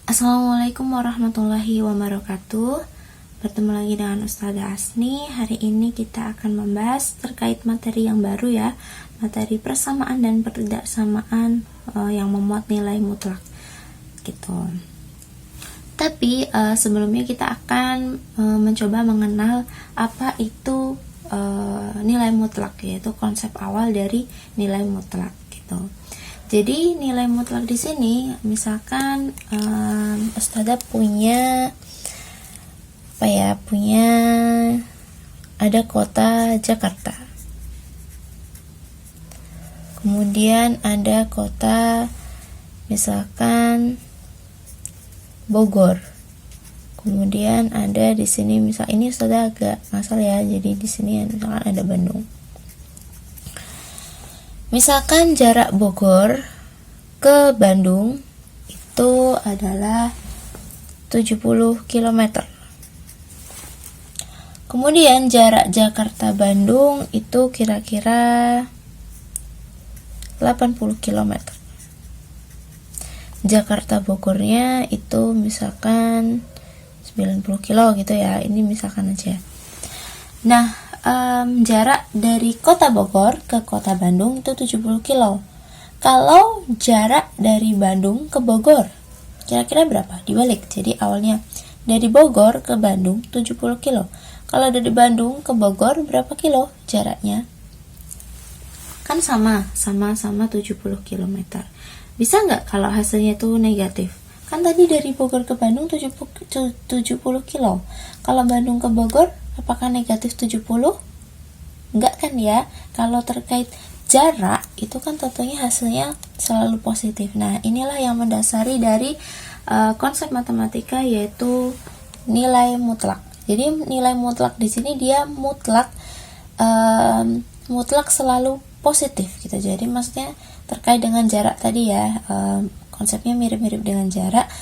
Assalamualaikum warahmatullahi wabarakatuh. Bertemu lagi dengan Ustazah Asni. Hari ini kita akan membahas terkait materi yang baru ya, materi persamaan dan pertidaksamaan yang memuat nilai mutlak gitu. Tapi sebelumnya kita akan mencoba mengenal apa itu nilai mutlak, yaitu konsep awal dari nilai mutlak gitu. Jadi nilai mutlak di sini, misalkan Ustazah punya ada kota Jakarta, kemudian ada kota misalkan Bogor, kemudian ada di sini misal ini Ustazah agak ngasal ya, jadi di sini misalkan ada Bandung. Misalkan jarak Bogor ke Bandung itu adalah 70 km. Kemudian jarak Jakarta-Bandung itu kira-kira 80 km. Jakarta-Bogornya itu misalkan 90 kilo gitu ya, ini misalkan aja. Nah, jarak dari kota Bogor ke kota Bandung itu 70 kilo. Kalau jarak dari Bandung ke Bogor, kira-kira berapa? Dibalik, jadi awalnya dari Bogor ke Bandung 70 kilo. Kalau dari Bandung ke Bogor berapa kilo jaraknya? Kan sama 70 km. Bisa nggak kalau hasilnya itu negatif? Kan tadi dari Bogor ke Bandung 70 kilo. Kalau Bandung ke Bogor, apakah negatif 70? Enggak kan ya. Kalau terkait jarak, itu kan tentunya hasilnya selalu positif. Nah, inilah yang mendasari dari konsep matematika, yaitu nilai mutlak. Jadi nilai mutlak di sini dia mutlak selalu positif gitu. Jadi maksudnya terkait dengan jarak tadi ya, konsepnya mirip-mirip dengan jarak.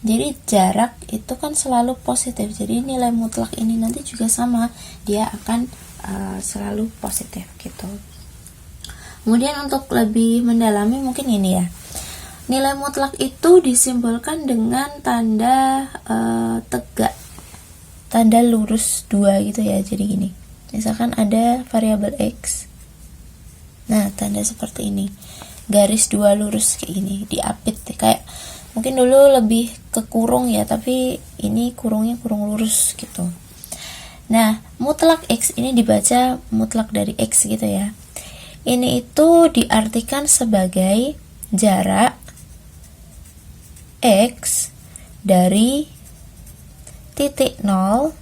Jadi jarak itu kan selalu positif. Jadi nilai mutlak ini nanti juga sama, dia akan selalu positif gitu. Kemudian untuk lebih mendalami mungkin ini ya. Nilai mutlak itu disimbolkan dengan tanda tegak, tanda lurus 2 gitu ya. Jadi gini. Misalkan ada variabel X. Nah, tanda seperti ini. Garis 2 lurus kayak gini, diapit kayak mungkin dulu lebih ke kurung ya, tapi ini kurungnya kurung lurus gitu. Nah, mutlak X ini dibaca mutlak dari X gitu ya. Ini itu diartikan sebagai jarak X dari titik 0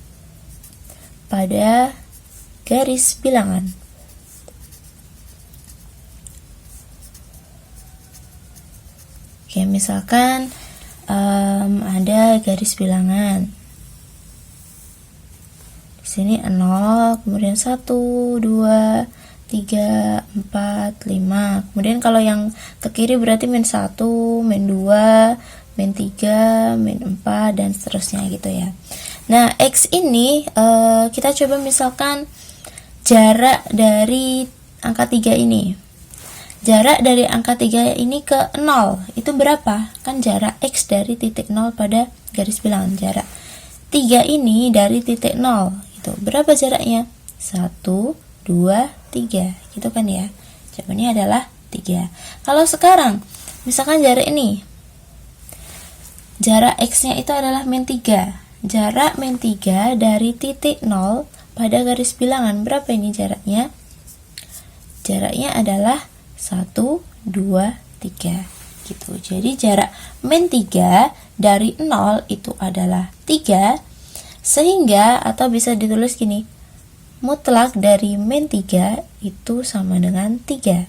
pada garis bilangan. Oke, misalkan ada garis bilangan. Di sini 0, kemudian 1, 2, 3, 4, 5. Kemudian kalau yang ke kiri berarti min 1, min 2, min 3, min 4 dan seterusnya gitu ya. Nah, X ini kita coba misalkan jarak dari angka 3 ini. Jarak dari angka 3 ini ke 0 itu berapa? Kan jarak X dari titik 0 pada garis bilangan. Jarak 3 ini dari titik 0 itu berapa jaraknya? 1, 2, 3 gitu kan ya. Jawabannya adalah 3. Kalau sekarang misalkan jarak ini, jarak X nya itu adalah min 3. Jarak min 3 dari titik 0 pada garis bilangan, berapa ini jaraknya? Jaraknya adalah 1, 2, 3 gitu. Jadi jarak min 3 dari 0 itu adalah 3, sehingga atau bisa ditulis gini, mutlak dari min 3 itu sama dengan 3.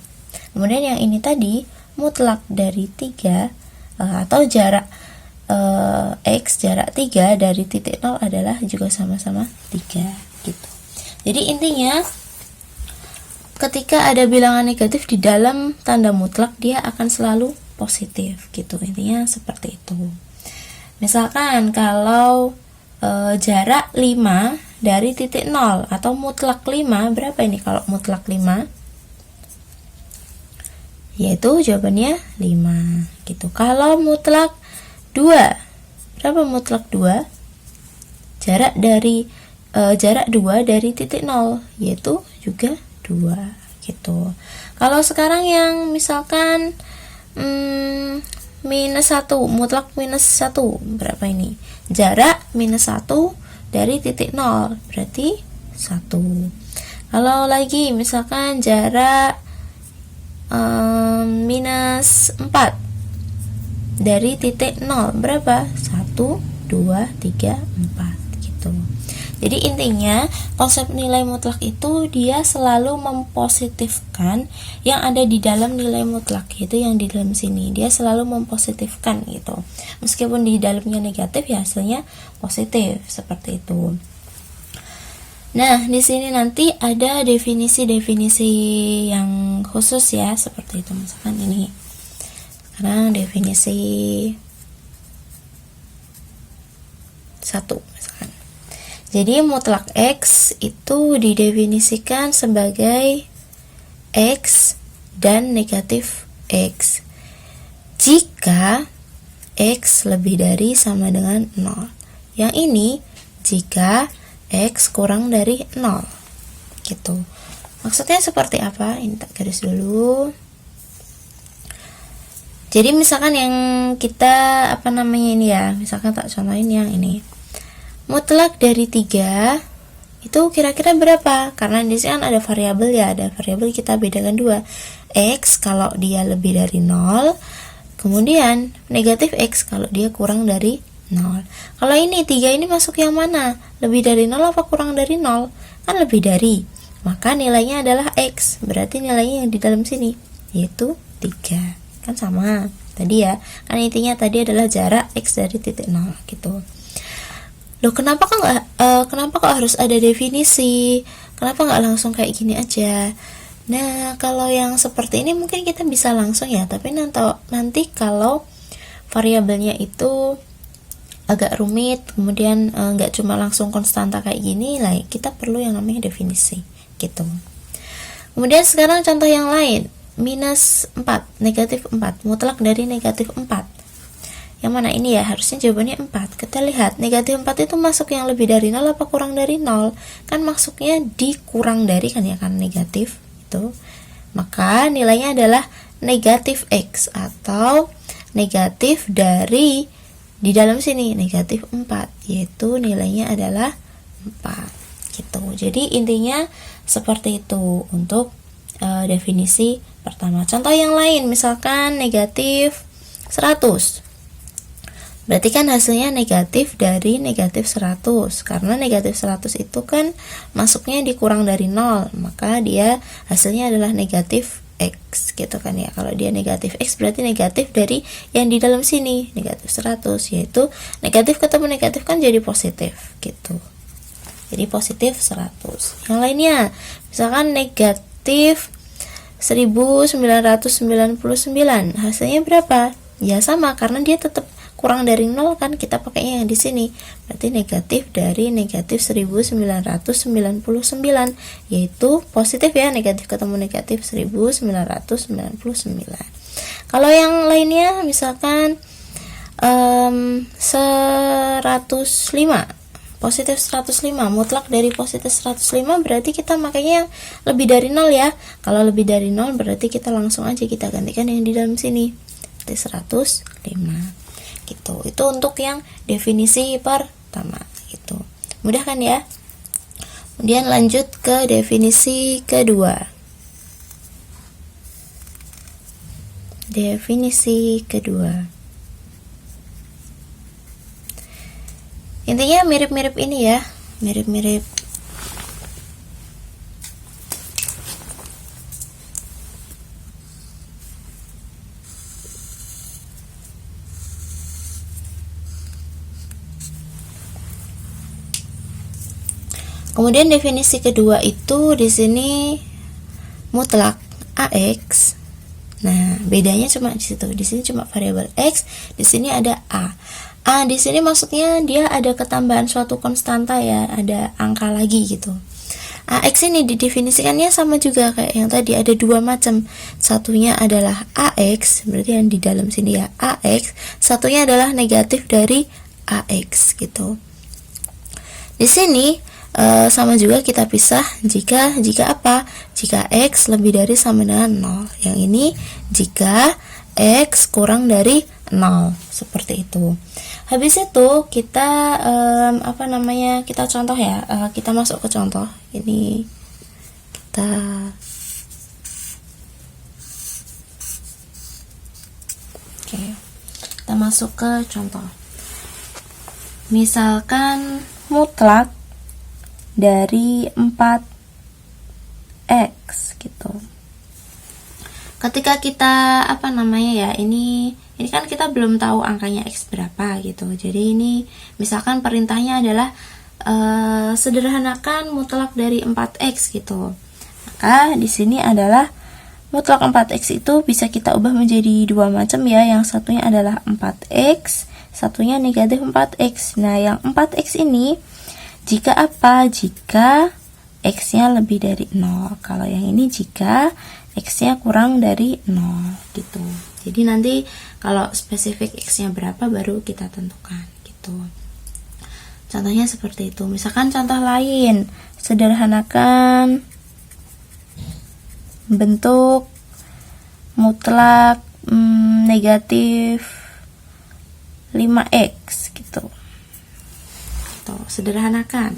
Kemudian yang ini tadi, mutlak dari 3 atau jarak X, jarak 3 dari titik 0 adalah juga sama-sama 3 gitu. Jadi intinya ketika ada bilangan negatif di dalam tanda mutlak, dia akan selalu positif gitu. Intinya seperti itu. Misalkan kalau jarak 5 dari titik 0 atau mutlak 5, berapa ini kalau mutlak 5? Yaitu jawabannya 5 gitu. Kalau mutlak 2 berapa mutlak 2? Jarak 2 dari titik 0 yaitu juga 2 gitu. Kalau sekarang yang misalkan minus 1, mutlak minus 1, berapa ini? Jarak minus 1 dari titik 0 berarti 1. Kalau lagi misalkan jarak minus 4 dari titik 0 berapa? 1, 2, 3, 4 gitu. Jadi intinya konsep nilai mutlak itu dia selalu mempositifkan yang ada di dalam nilai mutlak, yaitu yang di dalam sini. Dia selalu mempositifkan gitu. Meskipun di dalamnya negatif ya hasilnya positif seperti itu. Nah, di sini nanti ada definisi-definisi yang khusus ya, seperti itu. Misalkan ini. Sekarang definisi 1 misalkan. Jadi mutlak X itu didefinisikan sebagai X dan negatif X jika X lebih dari sama dengan 0. Yang ini jika X kurang dari 0 gitu. Maksudnya seperti apa? Ini tak garis dulu. Jadi misalkan yang kita ini ya, misalkan tak contohin yang ini. Mutlak dari 3 itu kira-kira berapa? Karena di sini kan ada variabel ya, ada variabel kita bedakan 2. X kalau dia lebih dari 0, kemudian negatif X kalau dia kurang dari 0. Kalau ini 3 ini masuk yang mana? Lebih dari 0 apa kurang dari 0? Kan lebih dari. Maka nilainya adalah X. Berarti nilainya yang di dalam sini yaitu 3. Kan sama tadi ya. Kan intinya tadi adalah jarak X dari titik 0 gitu. Loh, kenapa kok harus ada definisi? Kenapa nggak langsung kayak gini aja? Nah, kalau yang seperti ini mungkin kita bisa langsung ya, tapi nanti kalau variabelnya itu agak rumit, kemudian nggak cuma langsung konstanta kayak gini, lah kita perlu yang namanya definisi gitu. Kemudian sekarang contoh yang lain, minus 4, negatif 4, mutlak dari negatif 4. Yang mana ini ya, harusnya jawabannya 4. Kita lihat, negatif 4 itu masuk yang lebih dari 0 apa kurang dari 0? Kan masuknya dikurang dari kan ya, kan negatif itu. Maka nilainya adalah negatif X atau negatif dari di dalam sini negatif 4, yaitu nilainya adalah 4 gitu. Jadi intinya seperti itu untuk definisi pertama. Contoh yang lain, misalkan negatif 100. Berarti kan hasilnya negatif dari negatif 100. Karena negatif 100 itu kan masuknya dikurang dari 0, maka dia hasilnya adalah negatif X gitu kan ya. Kalau dia negatif X berarti negatif dari yang di dalam sini, negatif 100, yaitu negatif ketemu negatif kan jadi positif gitu. Jadi positif 100. Yang lainnya, misalkan negatif 1999, hasilnya berapa? Ya sama, karena dia tetap kurang dari 0 kan, kita pakainya yang di sini. Berarti negatif dari negatif 1999, yaitu positif ya, negatif ketemu negatif 1999. Kalau yang lainnya misalkan 105, positif 105, mutlak dari positif 105 berarti kita makanya yang lebih dari 0 ya. Kalau lebih dari 0 berarti kita langsung aja kita gantikan yang di dalam sini, berarti 105 gitu. Itu untuk yang definisi pertama gitu. Mudah kan ya? Kemudian lanjut ke definisi kedua. Definisi kedua. Intinya mirip-mirip ini ya, mirip-mirip Kemudian definisi kedua itu di sini mutlak AX. Nah, bedanya cuma di situ. Di sini cuma variabel X, di sini ada A. A di sini maksudnya dia ada ketambahan suatu konstanta ya, ada angka lagi gitu. AX ini didefinisikannya sama juga kayak yang tadi, ada dua macam. Satunya adalah AX, berarti yang di dalam sini ya AX. Satunya adalah negatif dari AX gitu. Di sini sama juga kita pisah jika apa? Jika X lebih dari sama dengan 0. Yang ini jika X kurang dari 0, seperti itu. Habis itu kita kita contoh ya, kita masuk ke contoh. Ini kita masuk ke contoh. Misalkan mutlak dari 4x gitu. Ketika kita ini kan kita belum tahu angkanya x berapa gitu. Jadi ini misalkan perintahnya adalah sederhanakan mutlak dari 4x gitu. Maka di sini adalah mutlak 4x itu bisa kita ubah menjadi dua macam ya. Yang satunya adalah 4x, satunya negatif 4x. Nah, yang 4x ini jika apa? Jika x-nya lebih dari 0. Kalau yang ini jika x-nya kurang dari 0 gitu. Jadi nanti kalau spesifik x-nya berapa baru kita tentukan gitu. Contohnya seperti itu. Misalkan contoh lain, sederhanakan bentuk mutlak negatif 5x gitu. Sederhanakan.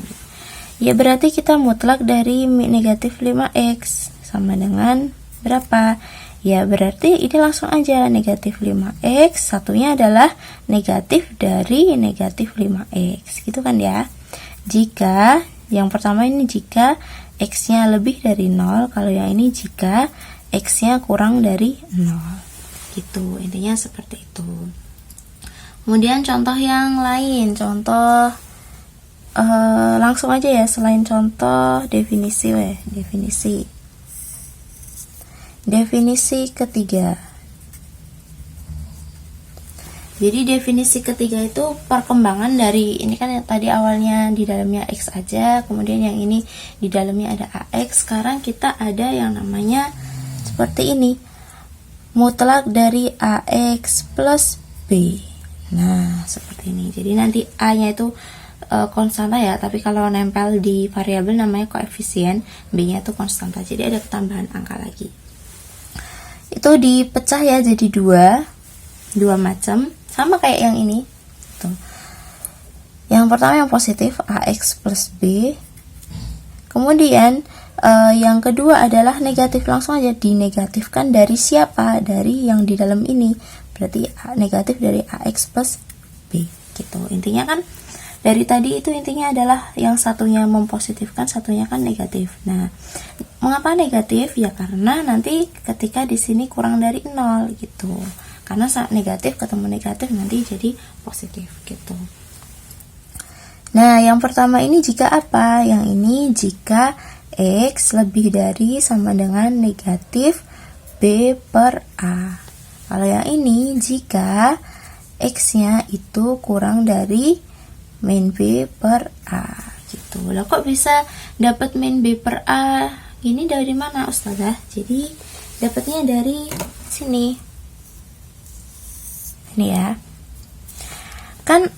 Ya berarti kita mutlak dari negatif 5x sama dengan berapa? Ya berarti ini langsung aja negatif 5x, satunya adalah negatif dari negatif 5x gitu kan ya. Jika yang pertama ini jika x-nya lebih dari 0, kalau yang ini jika x-nya kurang dari 0 gitu. Intinya seperti itu. Kemudian contoh yang lain, contoh langsung aja ya, selain contoh definisi ketiga. Jadi definisi ketiga itu perkembangan dari ini kan tadi awalnya di dalamnya x aja, kemudian yang ini di dalamnya ada ax. Sekarang kita ada yang namanya seperti ini, mutlak dari ax plus b. Nah seperti ini. Jadi nanti a nya itu konstanta ya, tapi kalau nempel di variabel namanya koefisien, b-nya itu konstanta. Jadi ada tambahan angka lagi. Itu dipecah ya jadi dua macam, sama kayak yang ini. Tuh. Yang pertama yang positif ax plus b. Kemudian yang kedua adalah negatif, langsung aja dinegatifkan dari siapa? Dari yang di dalam ini. Berarti negatif dari ax plus b gitu. Intinya kan dari tadi itu intinya adalah yang satunya mempositifkan, satunya kan negatif. Nah, mengapa negatif? Ya karena nanti ketika di sini kurang dari 0 gitu. Karena saat negatif ketemu negatif nanti jadi positif gitu. Nah, yang pertama ini jika apa? Yang ini jika x lebih dari sama dengan negatif b per a. Kalau yang ini jika x-nya itu kurang dari min b per a gitu. Lah kok bisa dapat min b per a? Ini dari mana Ustazah? Jadi dapatnya dari sini. Ini ya. Kan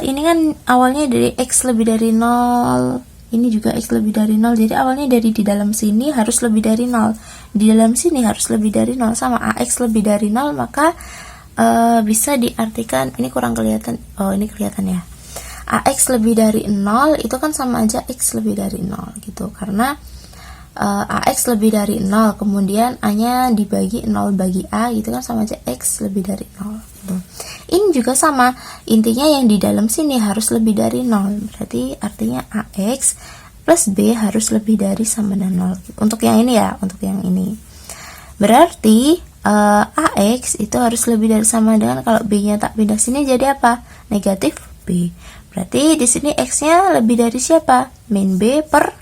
ini kan awalnya dari x lebih dari 0. Ini juga x lebih dari 0. Jadi awalnya dari di dalam sini harus lebih dari 0. Di dalam sini harus lebih dari 0, sama ax lebih dari 0, maka bisa diartikan ini kurang kelihatan. Oh, ini kelihatan ya. AX lebih dari 0 itu kan sama aja X lebih dari 0 gitu, karena AX lebih dari 0 kemudian A nya dibagi 0 bagi A gitu kan sama aja X lebih dari 0 gitu. Ini juga sama, intinya yang di dalam sini harus lebih dari 0, berarti artinya AX plus B harus lebih dari sama dengan 0 untuk yang ini ya, untuk yang ini berarti AX itu harus lebih dari sama dengan, kalau B nya tak pindah sini jadi apa? Negatif B. Berarti di sini x-nya lebih dari siapa? Min b per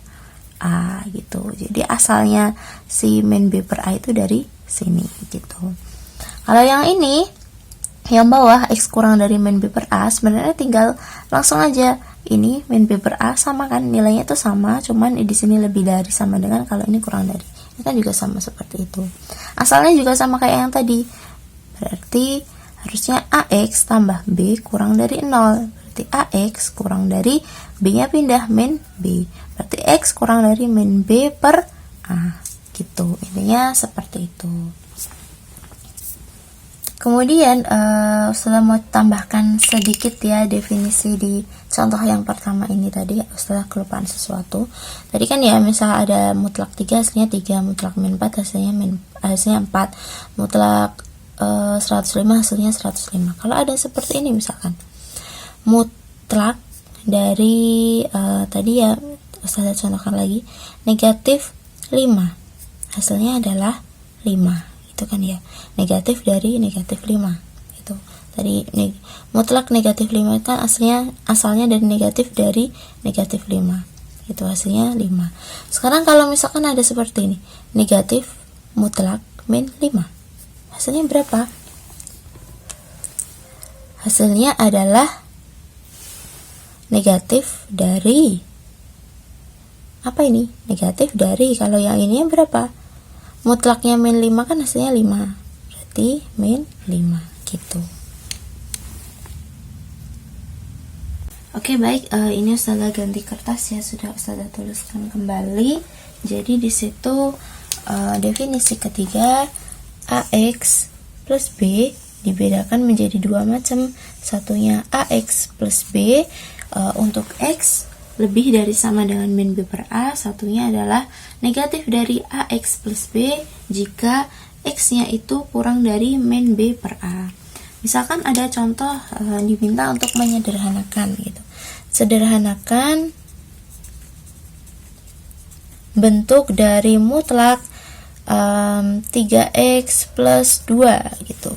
a gitu. Jadi asalnya si min b per a itu dari sini gitu. Kalau yang ini, yang bawah x kurang dari min b per a, sebenarnya tinggal langsung aja ini min b per a sama kan, nilainya itu sama, cuman di sini lebih dari sama dengan, kalau ini kurang dari. Ini kan juga sama seperti itu. Asalnya juga sama kayak yang tadi. Berarti harusnya AX tambah B kurang dari 0. berarti AX kurang dari B-nya pindah min B. Berarti X kurang dari min B per A. Gitu. Intinya seperti itu. Kemudian Ustazah mau tambahkan sedikit ya definisi di contoh yang pertama ini tadi. Ustazah kelupaan sesuatu. Tadi kan ya misal ada mutlak 3 hasilnya 3, mutlak min 4 hasilnya 4, mutlak 105 hasilnya 105. Kalau ada seperti ini misalkan mutlak dari tadi ya Ustazah contohkan lagi negatif 5 hasilnya adalah 5. Itu kan ya, negatif dari negatif 5 itu tadi mutlak negatif 5 kan asalnya dari negatif 5 itu hasilnya 5. Sekarang kalau misalkan ada seperti ini negatif mutlak min 5 hasilnya berapa? Hasilnya adalah negatif dari apa ini? Negatif dari, kalau yang ini berapa? Mutlaknya min 5 kan hasilnya 5, berarti min 5 gitu. Oke baik, ini Ustazah ganti kertas ya, sudah Ustazah tuliskan kembali. Jadi di situ definisi ketiga AX plus B dibedakan menjadi dua macam. Satunya AX plus B untuk X lebih dari sama dengan min B per A. Satunya adalah negatif dari AX plus B jika X nya itu kurang dari min B per A. Misalkan ada contoh diminta untuk menyederhanakan gitu. Sederhanakan bentuk dari mutlak 3X plus 2 gitu.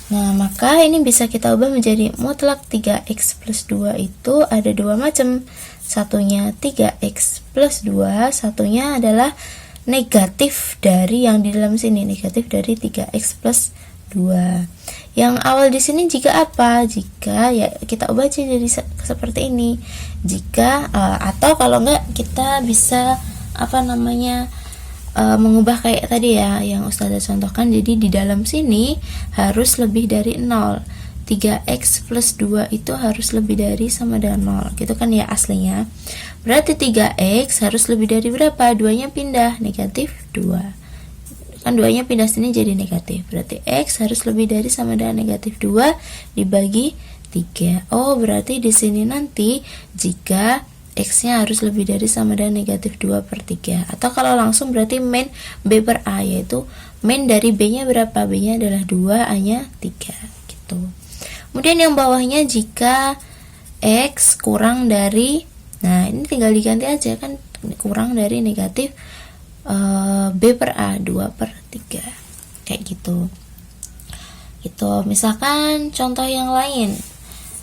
Nah, maka ini bisa kita ubah menjadi mutlak 3X plus 2 itu ada dua macam. Satunya 3X plus 2, satunya adalah negatif dari yang di dalam sini, negatif dari 3X plus 2. Yang awal di sini jika apa? Jika ya kita ubah aja jadi seperti ini. Jika atau kalau enggak kita bisa mengubah kayak tadi ya yang Ustazah contohkan. Jadi di dalam sini harus lebih dari 0. 3X plus 2 itu harus lebih dari sama dengan 0 gitu kan ya aslinya. Berarti 3X harus lebih dari berapa? 2-nya pindah, negatif 2. Kan 2-nya pindah sini jadi negatif. Berarti X harus lebih dari sama dengan negatif 2 dibagi 3. Oh, berarti di sini nanti jika X-nya harus lebih dari sama dengan negatif 2 per 3. Atau kalau langsung berarti min B per A, yaitu min dari B-nya berapa? B-nya adalah 2, A-nya 3 gitu. Kemudian yang bawahnya jika X kurang dari, nah ini tinggal diganti aja kan, kurang dari negatif B per A, 2 per 3 kayak gitu. Gitu. Misalkan contoh yang lain,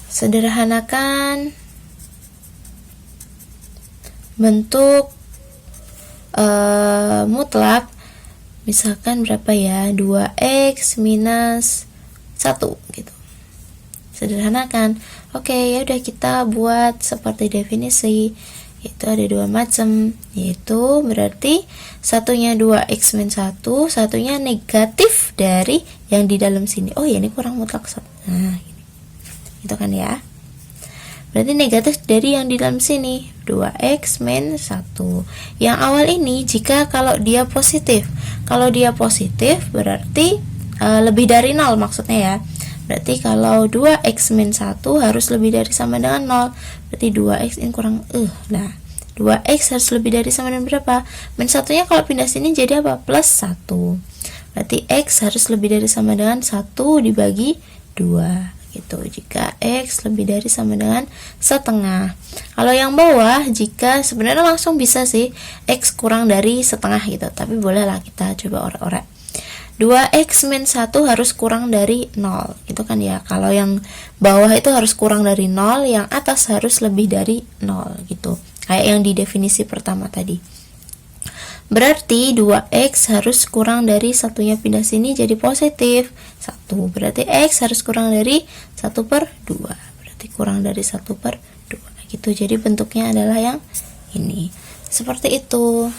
sederhanakan bentuk mutlak misalkan berapa ya, 2X minus 1 gitu. Sederhanakan. Oke, ya udah kita buat seperti definisi. Itu ada dua macam, yaitu berarti satunya 2X min 1, satunya negatif dari yang di dalam sini. Oh ya, ini kurang mutlak 1. Nah, gini. Itu kan ya. Berarti negatif dari yang di dalam sini, 2X min 1. Yang awal ini jika kalau dia positif. Kalau dia positif berarti lebih dari 0 maksudnya ya. Berarti kalau 2X min 1 harus lebih dari sama dengan 0. Berarti 2X ini kurang Nah, 2X harus lebih dari sama dengan berapa? Min 1-nya kalau pindah sini jadi apa? Plus 1. Berarti X harus lebih dari sama dengan 1 dibagi 2 gitu. Jika X lebih dari sama dengan setengah. Kalau yang bawah jika sebenarnya langsung bisa sih X kurang dari setengah gitu, tapi bolehlah kita coba orek-orek. 2X min 1 harus kurang dari 0 gitu kan ya. Kalau yang bawah itu harus kurang dari 0, yang atas harus lebih dari 0 gitu, kayak yang di definisi pertama tadi. Berarti 2X harus kurang dari satunya pindah sini jadi positif 1. Berarti X harus kurang dari 1 per 2. Berarti kurang dari 1 per 2 gitu. Jadi bentuknya adalah yang ini. Seperti itu.